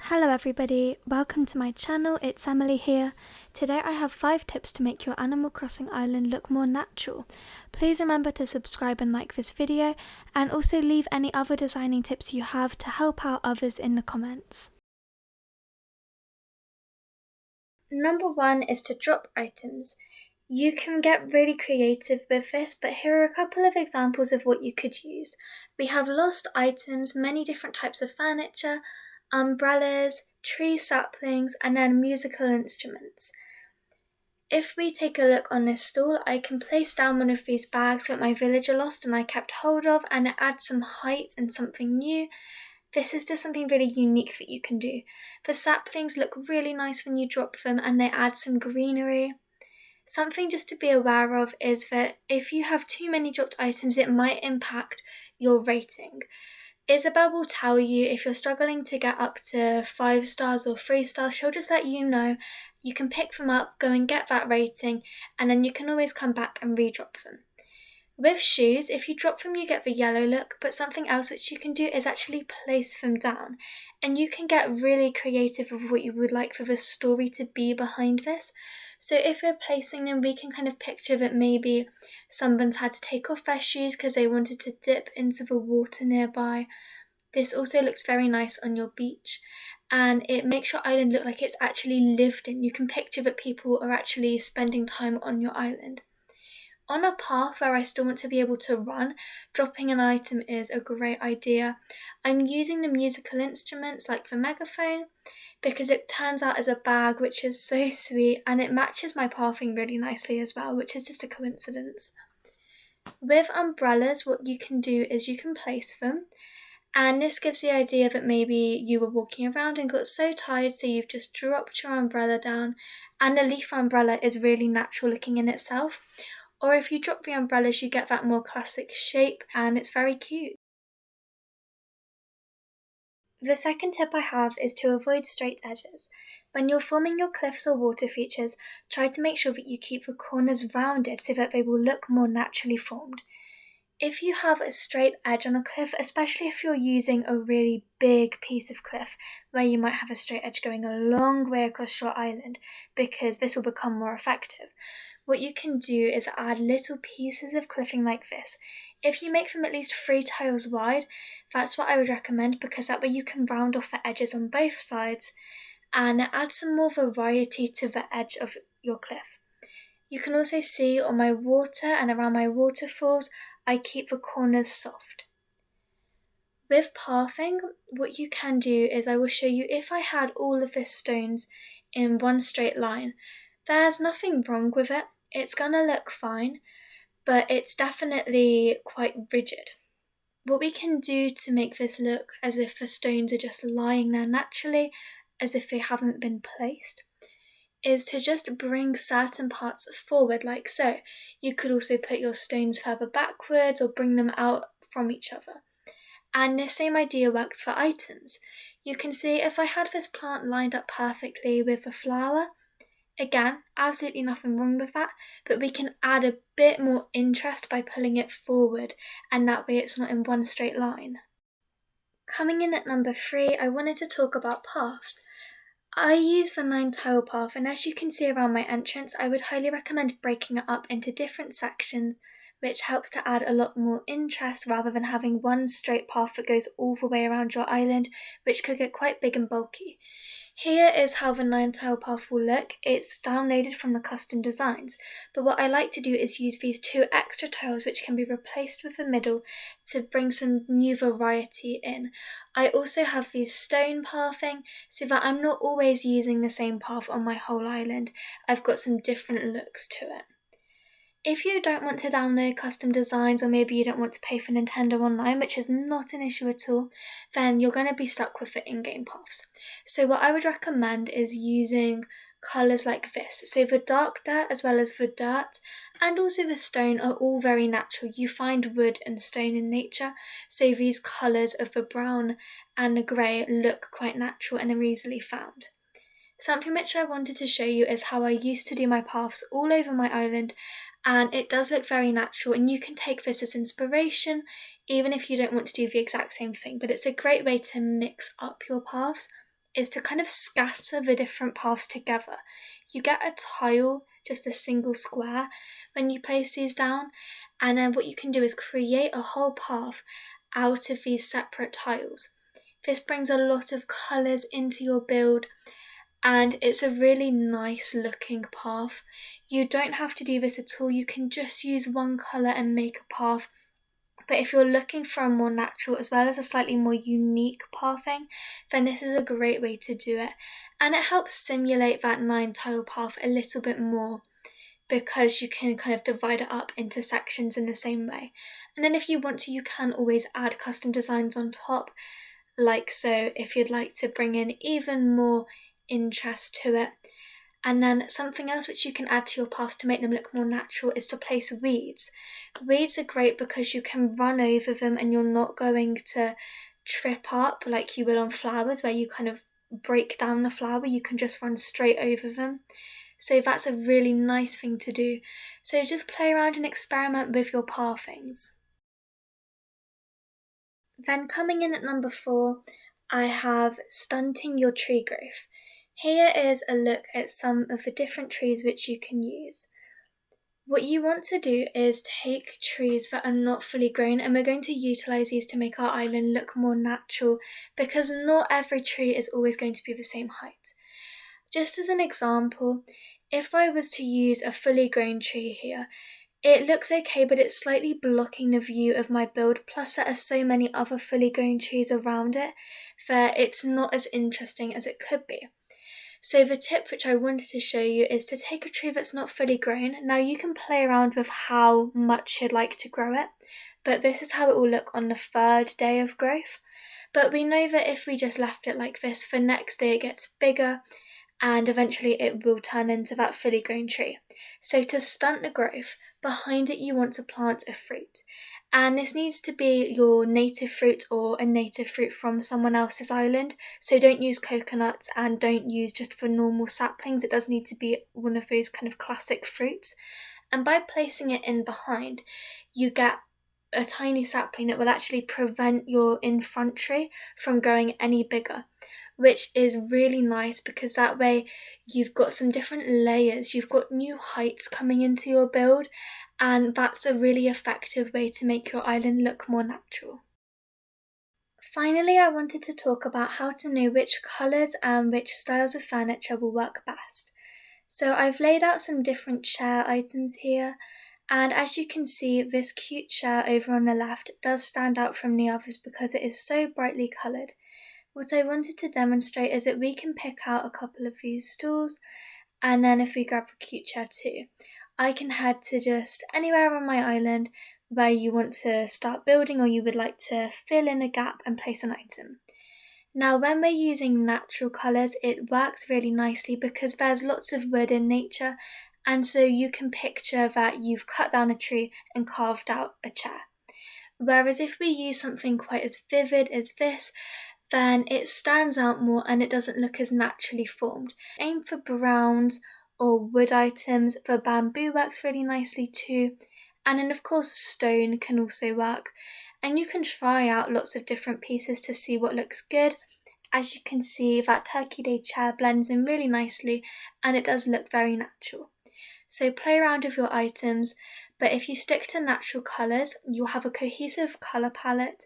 Hello everybody, welcome to my channel, it's Emily here. Today I have 5 tips to make your Animal Crossing island look more natural. Please remember to subscribe and like this video, and also leave any other designing tips you have to help out others in the comments. Number 1 is to drop items. You can get really creative with this, but here are a couple of examples of what you could use. We have lost items, many different types of furniture, umbrellas, tree saplings, and then musical instruments. If we take a look on this stall, I can place down one of these bags that my villager lost and I kept hold of, and it adds some height and something new. This is just something really unique that you can do. The saplings look really nice when you drop them and they add some greenery. Something just to be aware of is that if you have too many dropped items, it might impact your rating. Isabel will tell you if you're struggling to get up to 5 stars or 3 stars, she'll just let you know. You can pick them up, go and get that rating, and then you can always come back and re-drop them. With shoes, if you drop them you get the yellow look, but something else which you can do is actually place them down. And you can get really creative with what you would like for the story to be behind this. So if we're placing them, we can kind of picture that maybe someone's had to take off their shoes because they wanted to dip into the water nearby. This also looks very nice on your beach, and it makes your island look like it's actually lived in. You can picture that people are actually spending time on your island. On a path where I still want to be able to run, dropping an item is a great idea. I'm using the musical instruments like the megaphone, because it turns out as a bag, which is so sweet, and it matches my pathing really nicely as well, which is just a coincidence. With umbrellas, what you can do is you can place them, and this gives the idea that maybe you were walking around and got so tired so you've just dropped your umbrella down, and a leaf umbrella is really natural looking in itself. Or if you drop the umbrellas you get that more classic shape and it's very cute. The second tip I have is to avoid straight edges. When you're forming your cliffs or water features, try to make sure that you keep the corners rounded so that they will look more naturally formed. If you have a straight edge on a cliff, especially if you're using a really big piece of cliff where you might have a straight edge going a long way across your island, because this will become more effective, what you can do is add little pieces of cliffing like this. If you make them at least 3 tiles wide, that's what I would recommend, because that way you can round off the edges on both sides and add some more variety to the edge of your cliff. You can also see on my water and around my waterfalls, I keep the corners soft. With pathing, what you can do is I will show you if I had all of the stones in one straight line. There's nothing wrong with it. It's gonna look fine, but it's definitely quite rigid. What we can do to make this look as if the stones are just lying there naturally, as if they haven't been placed, is to just bring certain parts forward like so. You could also put your stones further backwards or bring them out from each other. And the same idea works for items. You can see if I had this plant lined up perfectly with the flower, again, absolutely nothing wrong with that, but we can add a bit more interest by pulling it forward, and that way it's not in one straight line. Coming in at number 3, I wanted to talk about paths. I use the 9 tile path, and as you can see around my entrance, I would highly recommend breaking it up into different sections, which helps to add a lot more interest rather than having one straight path that goes all the way around your island, which could get quite big and bulky. Here is how the 9 tile path will look. It's downloaded from the custom designs, but what I like to do is use these 2 extra tiles which can be replaced with the middle to bring some new variety in. I also have these stone pathing so that I'm not always using the same path on my whole island. I've got some different looks to it. If you don't want to download custom designs, or maybe you don't want to pay for Nintendo Online, which is not an issue at all, then you're going to be stuck with the in-game paths. So what I would recommend is using colours like this. So the dark dirt as well as the dirt and also the stone are all very natural. You find wood and stone in nature, so these colours of the brown and the grey look quite natural and are easily found. Something which I wanted to show you is how I used to do my paths all over my island, and it does look very natural, and you can take this as inspiration even if you don't want to do the exact same thing, but it's a great way to mix up your paths is to kind of scatter the different paths together. You get a tile, just a single square, when you place these down, and then what you can do is create a whole path out of these separate tiles. This brings a lot of colours into your build, and it's a really nice looking path. You don't have to do this at all, you can just use one colour and make a path. But if you're looking for a more natural as well as a slightly more unique pathing, then this is a great way to do it. And it helps simulate that 9 tile path a little bit more, because you can kind of divide it up into sections in the same way. And then if you want to, you can always add custom designs on top, like so, if you'd like to bring in even more interest to it. And then something else which you can add to your paths to make them look more natural is to place weeds. Weeds are great because you can run over them and you're not going to trip up like you will on flowers, where you kind of break down the flower. You can just run straight over them. So that's a really nice thing to do. So just play around and experiment with your pathings. Then coming in at number 4, I have stunting your tree growth. Here is a look at some of the different trees which you can use. What you want to do is take trees that are not fully grown, and we're going to utilise these to make our island look more natural, because not every tree is always going to be the same height. Just as an example, if I was to use a fully grown tree here, it looks okay, but it's slightly blocking the view of my build, plus there are so many other fully grown trees around it that it's not as interesting as it could be. So the tip which I wanted to show you is to take a tree that's not fully grown. Now you can play around with how much you'd like to grow it, but this is how it will look on the 3rd day of growth. But we know that if we just left it like this, the next day it gets bigger and eventually it will turn into that fully grown tree. So to stunt the growth, behind it you want to plant a fruit. And this needs to be your native fruit or a native fruit from someone else's island. So don't use coconuts and don't use just for normal saplings. It does need to be one of those kind of classic fruits. And by placing it in behind, you get a tiny sapling that will actually prevent your in front tree from growing any bigger, which is really nice because that way you've got some different layers. You've got new heights coming into your build, and that's a really effective way to make your island look more natural. Finally, I wanted to talk about how to know which colours and which styles of furniture will work best. So I've laid out some different chair items here, and as you can see, this cute chair over on the left does stand out from the others because it is so brightly coloured. What I wanted to demonstrate is that we can pick out a couple of these stools, and then if we grab the cute chair too, I can head to just anywhere on my island where you want to start building or you would like to fill in a gap and place an item. Now when we're using natural colours, it works really nicely because there's lots of wood in nature, and so you can picture that you've cut down a tree and carved out a chair. Whereas if we use something quite as vivid as this, then it stands out more and it doesn't look as naturally formed. Aim for browns or wood items. The bamboo works really nicely too, and then of course stone can also work, and you can try out lots of different pieces to see what looks good. As you can see, that Turkey Day chair blends in really nicely and it does look very natural. So play around with your items, but if you stick to natural colours, you'll have a cohesive colour palette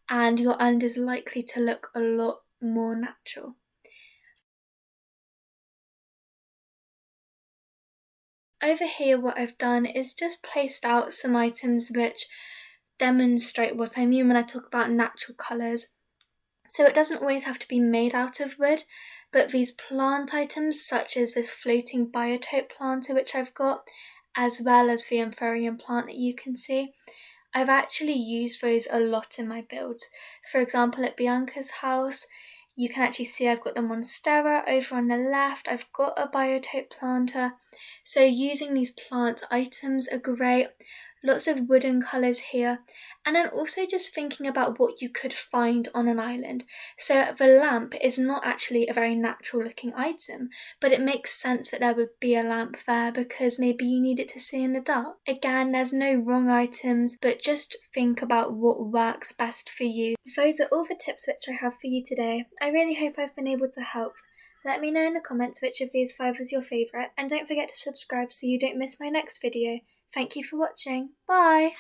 and your island is likely to look a lot more natural. Over here what I've done is just placed out some items which demonstrate what I mean when I talk about natural colours. So it doesn't always have to be made out of wood, but these plant items such as this floating biotope planter which I've got, as well as the amphorean plant that you can see, I've actually used those a lot in my builds. For example, at Bianca's house, you can actually see I've got the monstera over on the left, I've got a biotope planter. So using these plant items are great. Lots of wooden colours here, And then also just thinking about what you could find on an island. So the lamp is not actually a very natural looking item, but it makes sense that there would be a lamp there because maybe you need it to see in the dark. Again, there's no wrong items, but just think about what works best for you. Those are all the tips which I have for you today. I really hope I've been able to help. Let me know in the comments which of these 5 was your favourite, and don't forget to subscribe so you don't miss my next video. Thank you for watching. Bye!